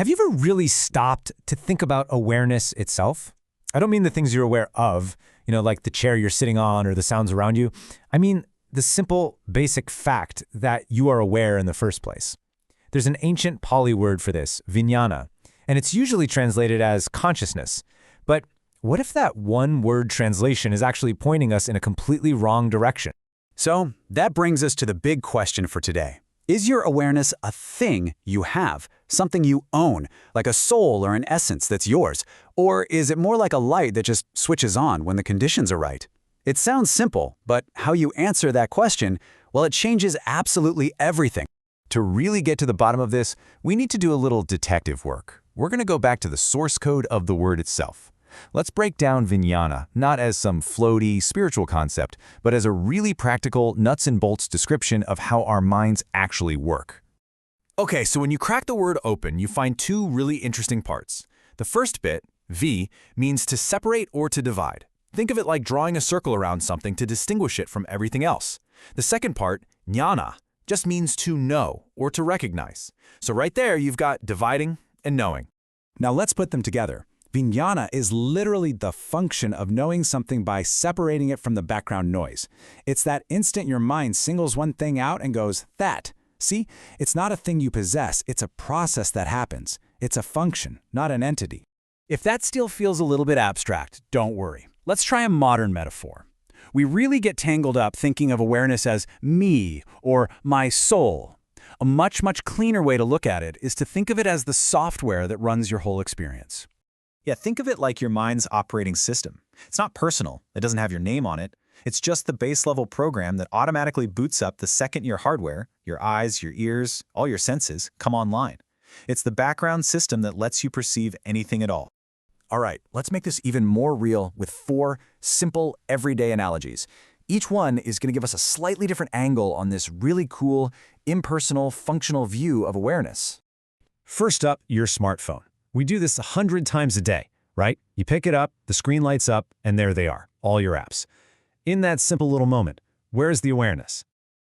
Have you ever really stopped to think about awareness itself? I don't mean the things you're aware of, like the chair you're sitting on or the sounds around you. I mean the simple, basic fact that you are aware in the first place. There's an ancient Pali word for this, Viññāṇa, and it's usually translated as consciousness. But what if that one-word translation is actually pointing us in a completely wrong direction? So that brings us to the big question for today. Is your awareness a thing you have, something you own, like a soul or an essence that's yours? Or is it more like a light that just switches on when the conditions are right? It sounds simple, but how you answer that question, well, it changes absolutely everything. To really get to the bottom of this, we need to do a little detective work. We're going to go back to the source code of the word itself. Let's break down Viññāṇa, not as some floaty, spiritual concept, but as a really practical, nuts and bolts description of how our minds actually work. Okay, so when you crack the word open, you find two really interesting parts. The first bit, V, means to separate or to divide. Think of it like drawing a circle around something to distinguish it from everything else. The second part, Jnana, just means to know or to recognize. So right there, you've got dividing and knowing. Now let's put them together. Viññāṇa is literally the function of knowing something by separating it from the background noise. It's that instant your mind singles one thing out and goes, that. See, it's not a thing you possess, it's a process that happens. It's a function, not an entity. If that still feels a little bit abstract, don't worry. Let's try a modern metaphor. We really get tangled up thinking of awareness as me or my soul. A much cleaner way to look at it is to think of it as the software that runs your whole experience. Yeah, think of it like your mind's operating system. It's not personal. It doesn't have your name on it. It's just the base-level program that automatically boots up the second your hardware, your eyes, your ears, all your senses, come online. It's the background system that lets you perceive anything at all. All right, let's make this even more real with 4 simple, everyday analogies. Each one is going to give us a slightly different angle on this really cool, impersonal, functional view of awareness. First up, your smartphone. We do this 100 times a day, right? You pick it up, the screen lights up, and there they are, all your apps. In that simple little moment, where's the awareness?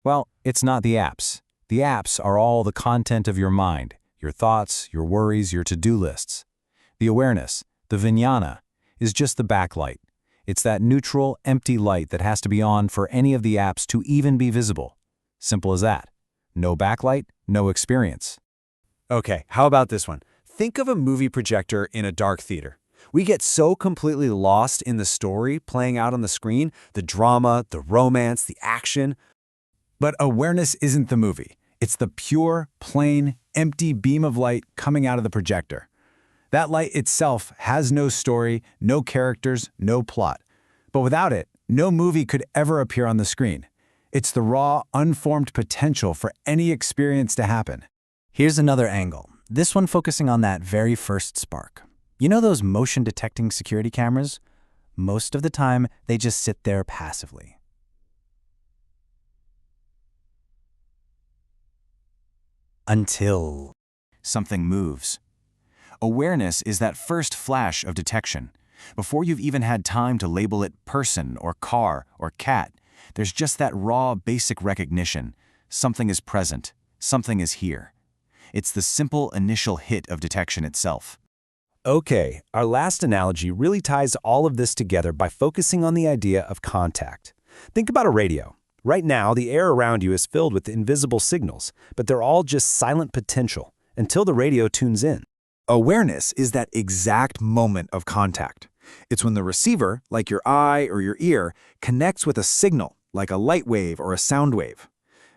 Well, it's not the apps. The apps are all the content of your mind, your thoughts, your worries, your to-do lists. The awareness, the Viññāṇa, is just the backlight. It's that neutral, empty light that has to be on for any of the apps to even be visible. Simple as that. No backlight, no experience. Okay, how about this one? Think of a movie projector in a dark theater. We get so completely lost in the story playing out on the screen, the drama, the romance, the action. But awareness isn't the movie. It's the pure, plain, empty beam of light coming out of the projector. That light itself has no story, no characters, no plot. But without it, no movie could ever appear on the screen. It's the raw, unformed potential for any experience to happen. Here's another angle, this one focusing on that very first spark. You know those motion-detecting security cameras? Most of the time, they just sit there passively. Until Something moves. Awareness is that first flash of detection. Before you've even had time to label it person or car or cat, there's just that raw, basic recognition. Something is present. Something is here. It's the simple initial hit of detection itself. Okay, our last analogy really ties all of this together by focusing on the idea of contact. Think about a radio. Right now, the air around you is filled with invisible signals, but they're all just silent potential until the radio tunes in. Awareness is that exact moment of contact. It's when the receiver, like your eye or your ear, connects with a signal, like a light wave or a sound wave.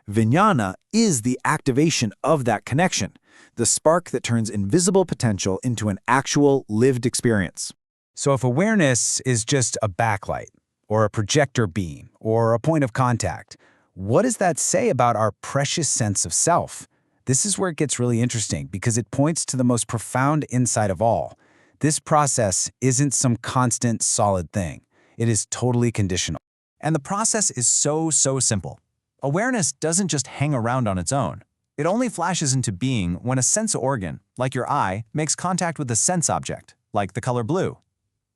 Viññāṇa is the activation of that connection, the spark that turns invisible potential into an actual lived experience. So if awareness is just a backlight, or a projector beam, or a point of contact, what does that say about our precious sense of self? This is where it gets really interesting because it points to the most profound insight of all. This process isn't some constant, solid thing. It is totally conditional. And the process is so simple. Awareness doesn't just hang around on its own. It only flashes into being when a sense organ, like your eye, makes contact with a sense object, like the color blue.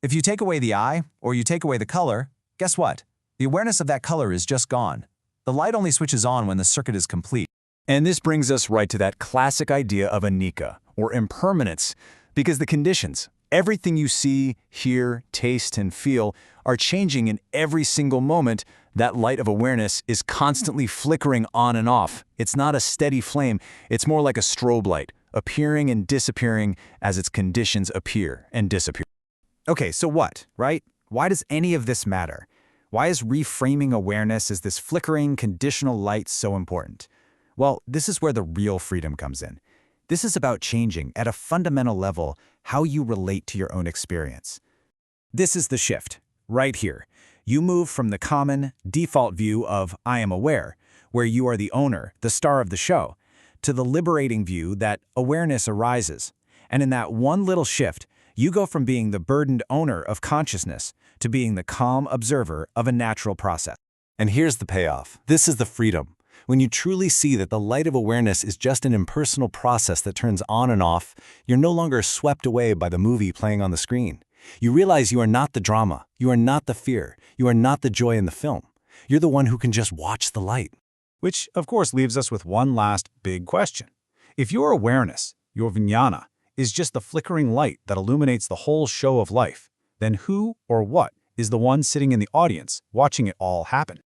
If you take away the eye, or you take away the color, guess what? The awareness of that color is just gone. The light only switches on when the circuit is complete. And this brings us right to that classic idea of anicca, or impermanence, because the conditions, everything you see, hear, taste, and feel, are changing in every single moment. That light of awareness is constantly flickering on and off. It's not a steady flame, it's more like a strobe light, appearing and disappearing as its conditions appear and disappear. Okay, so what, right? Why does any of this matter? Why is reframing awareness as this flickering, conditional light so important? Well, this is where the real freedom comes in. This is about changing, at a fundamental level, how you relate to your own experience. This is the shift, right here. You move from the common, default view of I am aware, where you are the owner, the star of the show, to the liberating view that awareness arises. And in that one little shift, you go from being the burdened owner of consciousness to being the calm observer of a natural process. And here's the payoff. This is the freedom. When you truly see that the light of awareness is just an impersonal process that turns on and off, you're no longer swept away by the movie playing on the screen. You realize you are not the drama, you are not the fear, you are not the joy in the film. You're the one who can just watch the light. Which, of course, leaves us with one last big question. If your awareness, your Viññāṇa, is just the flickering light that illuminates the whole show of life, then who or what is the one sitting in the audience watching it all happen?